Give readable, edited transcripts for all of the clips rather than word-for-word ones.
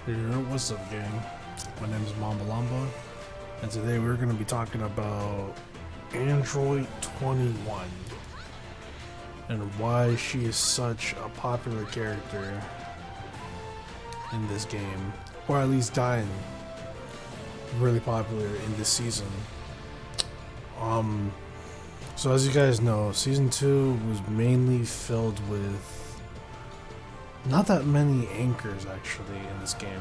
Hey, what's up, gang? My name is Mamba Lamba, and today we're going to be talking about Android 21 and why she is such a popular character in this game, or at least gotten really popular in this season. So as you guys know, Season 2 was mainly filled with not that many anchors actually in this game.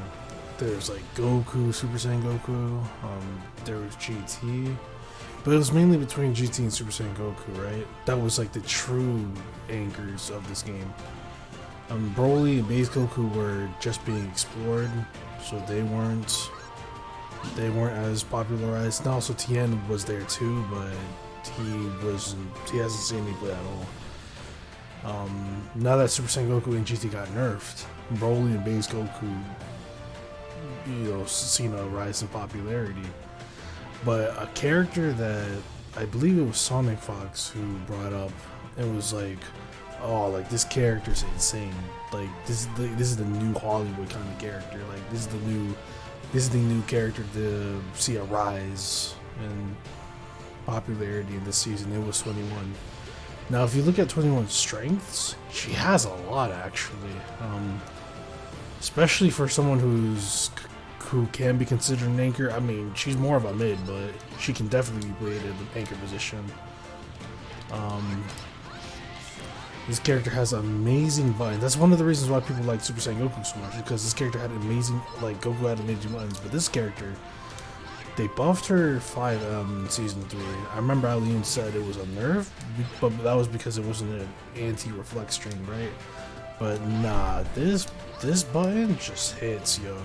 There's like Goku, Super Saiyan Goku, there was GT, but it was mainly between GT and Super Saiyan Goku, right? That was like the true anchors of this game. Broly and Base Goku were just being explored, so they weren't as popularized. And also Tien was there too, but he hasn't seen any play at all. Now that Super Saiyan Goku and GT got nerfed, Broly and Base Goku, seen a rise in popularity. But a character that I believe it was Sonic Fox who brought up, it was like, oh, like this character's insane. Like this is the new Hollywood kind of character. Like this is the new character to see a rise in popularity in this season. It was 21. Now, if you look at 21's strengths, she has a lot actually, especially for someone who can be considered an anchor. I mean, she's more of a mid, but she can definitely be played in the anchor position. This character has amazing buttons. That's one of the reasons why people like Super Saiyan Goku so much, because this character had amazing, like Goku had amazing buttons, but this character, they buffed her 5M in Season 3. I remember Aline said it was a nerf, but that was because it wasn't an anti-reflect string, right? But nah, this button just hits, yo.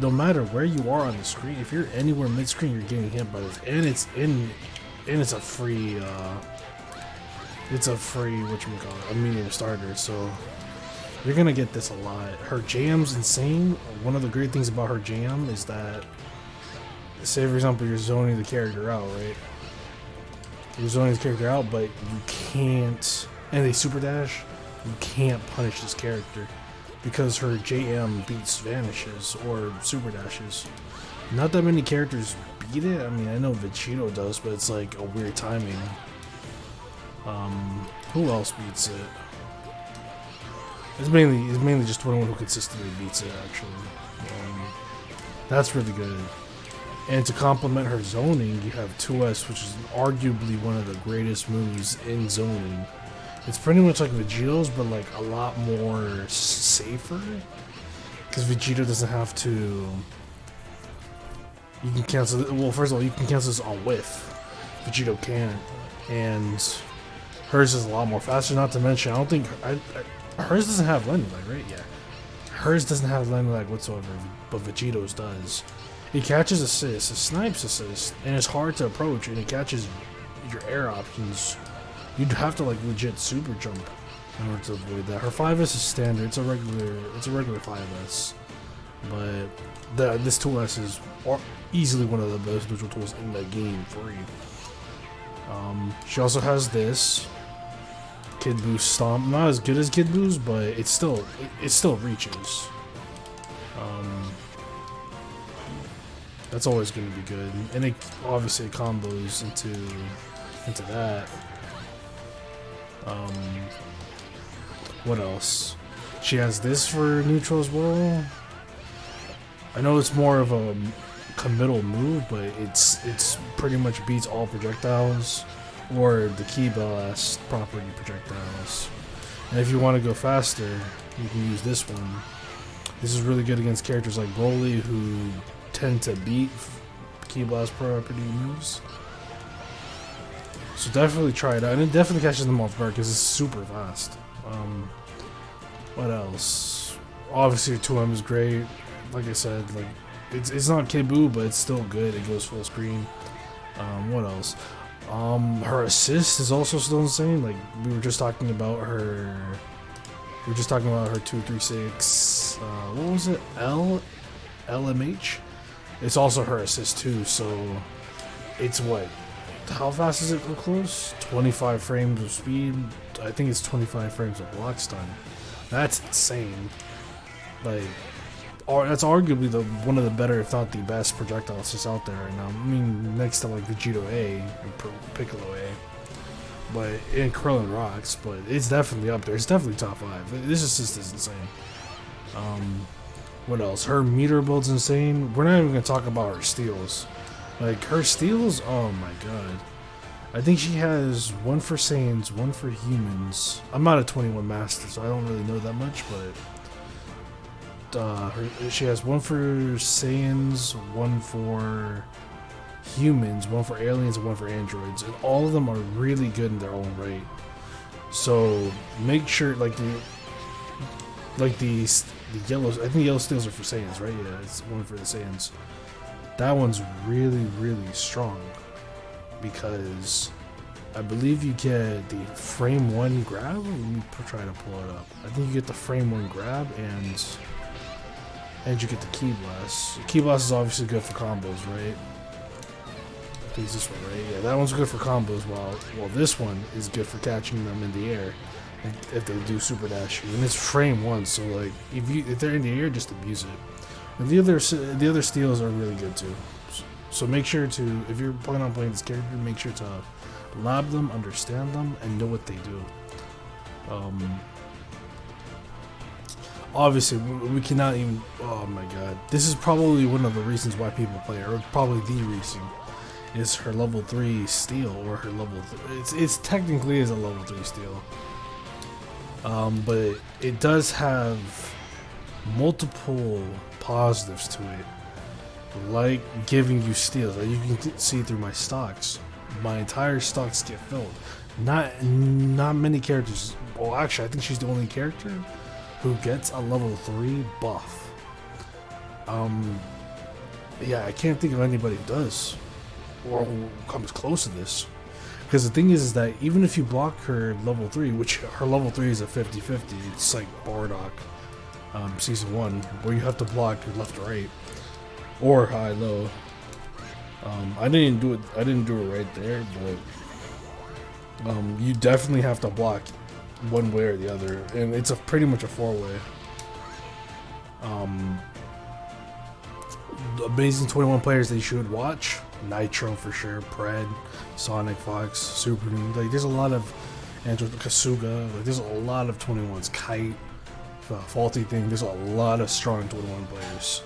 No matter where you are on the screen, if you're anywhere mid-screen, you're getting hit by this, and it's a free, whatchamacallit, a medium starter, so you're gonna get this a lot. Her jam's insane. One of the great things about her jam is that, say for example, you're zoning the character out, right? You're zoning the character out, but you can't, and they super dash, you can't punish this character because her JM beats vanishes or super dashes. Not that many characters beat it. I mean, I know Vegito does, but it's like a weird timing. Who else beats it? It's mainly just 21 who consistently beats it actually. That's really good. And to complement her zoning, you have 2S, which is arguably one of the greatest moves in zoning. It's pretty much like Vegito's, but like a lot more safer. Because Vegito doesn't have to... You can cancel... Well, first of all, you can cancel this on whiff. Vegito can't. And hers is a lot more faster, not to mention, I don't think... hers doesn't have landing lag, right? Yeah. Hers doesn't have landing lag whatsoever, but Vegito's does. It catches assists, it snipes assists, and it's hard to approach, and it catches your air options. You'd have to like legit super jump in order to avoid that. Her 5S is standard, it's a regular 5S. But this 2S is easily one of the best visual tools in the game, free. She also has this Kid Boost Stomp. Not as good as Kid Boost, but it still reaches. That's always going to be good, and it obviously combos into that. What else? She has this for neutral as well. I know it's more of a committal move, but it's pretty much beats all projectiles or the Ki Blast property projectiles. And if you want to go faster, you can use this one. This is really good against characters like Broly who tend to beat Ki Blast property moves. So definitely try it out, and it definitely catches them off guard because it's super fast. What else? Obviously 2M is great. Like I said, like it's not Kibu, but it's still good. It goes full screen. What else? Her assist is also still insane. Like we were just talking about her. We were just talking about her 236. What was it? LMH. It's also her assist too. So it's what? How fast is it go close? 25 frames of speed. I think it's 25 frames of block stun. That's insane. Like that's arguably one of the better, if not the best, projectile assists out there right now. I mean, next to like Vegito A and Piccolo A, but and Krillin rocks. But it's definitely up there. It's definitely top 5. This assist is insane. What else? Her meter build's insane. We're not even gonna talk about her steals. Like her steals, oh my god. I think she has 1 for Saiyans, 1 for humans. I'm not a 21 master, so I don't really know that much, but she has 1 for Saiyans, 1 for humans, 1 for aliens, and 1 for androids, and all of them are really good in their own right. So make sure, like the yellows, I think yellow steals are for Saiyans, right? Yeah, it's 1 for the Saiyans. That one's really, really strong because I believe you get the frame 1 grab. Let me try to pull it up. I think you get the frame 1 grab and you get the Ki Blast. Ki Blast is obviously good for combos, right? I think it's this one, right? Yeah, that one's good for combos, while this one is good for catching them in the air if they do super dash you. And it's frame 1, so like if they're in the air, just abuse it. And the other steals are really good too. So make sure to, if you're planning on playing this character, make sure to lab them, understand them, and know what they do. Obviously, we cannot even. Oh my god, this is probably one of the reasons why people play her, or probably the reason, is her level 3 steal, or her level. It's technically is a level 3 steal. But it does have multiple positives to it, like giving you steals. Like you can see through my stocks, my entire stocks get filled. Not many characters. Well, actually, I think she's the only character who gets a level 3 buff. Yeah, I can't think of anybody who does, or who comes close to this. Because the thing is that even if you block her level 3, which her level 3 is a 50-50, it's like Bardock, Season 1, where you have to block your left or right, or high low. I didn't do it right there, but you definitely have to block one way or the other, and it's pretty much a 4-way. Amazing 21 players that you should watch: Nitro for sure, Pred, Sonic, Fox, Super Nintendo. Like there's a lot of Kasuga. Like there's a lot of 21s. Kite, Faulty Thing. There's a lot of strong 21 players,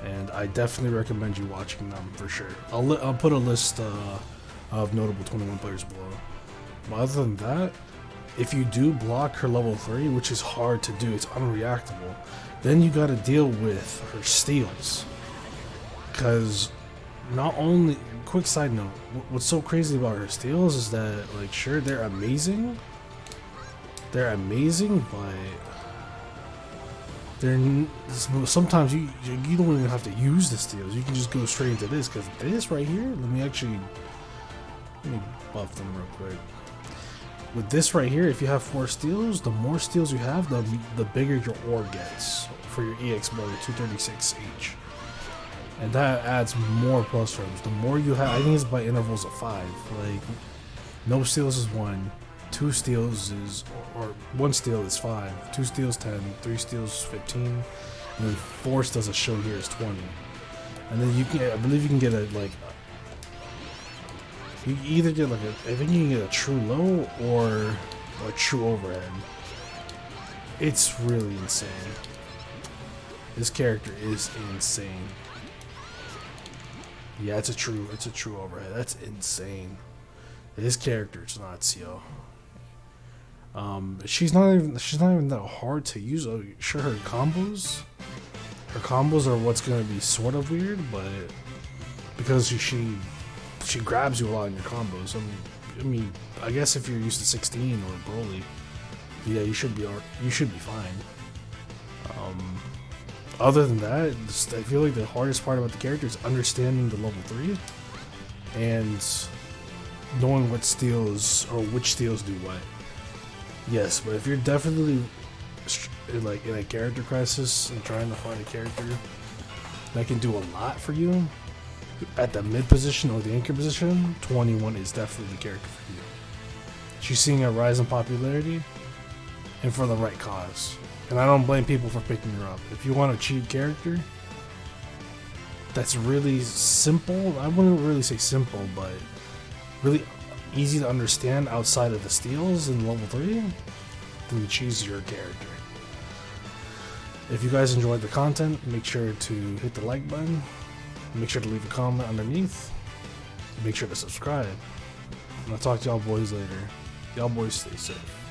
and I definitely recommend you watching them for sure. I'll put a list of notable 21 players below. But other than that, if you do block her level 3, which is hard to do, it's unreactable, then you gotta deal with her steals. Because not only, quick side note, what's so crazy about her steals is that, like, sure, they're amazing, but sometimes you don't even have to use the steals. You can just go straight into this, because this right here, let me buff them real quick. With this right here, if you have 4 steals, the more steals you have, the bigger your ore gets for your EX bar, your 236H. And that adds more plus frames. The more you have, I think it's by intervals of 5. Like, no steals is 1, 2 steals is, or 1 steal is 5, 2 steals 10, 3 steals 15, and then 4 steals as shown here is 20. And then you can, I believe you can get you either get I think you can get a true low or a true overhead. It's really insane. This character is insane. Yeah, it's a true overhead. That's insane. This character is nuts, yo. She's not even that hard to use. Sure, her combos are what's gonna be sort of weird, but because she grabs you a lot in your combos. I mean, I guess if you're used to 16 or Broly, yeah, you should be fine. Other than that, I feel like the hardest part about the character is understanding the level 3 and knowing what steals or which steals do what. Yes, but if you're definitely in a character crisis and trying to find a character that can do a lot for you at the mid position or the anchor position, 21 is definitely the character for you. She's seeing a rise in popularity, and for the right cause. And I don't blame people for picking her up. If you want a cheap character that's really simple, I wouldn't really say simple, but really easy to understand outside of the steals in level 3, then choose your character. If you guys enjoyed the content, make sure to hit the like button, make sure to leave a comment underneath, make sure to subscribe, and I'll talk to y'all boys later. Y'all boys stay safe.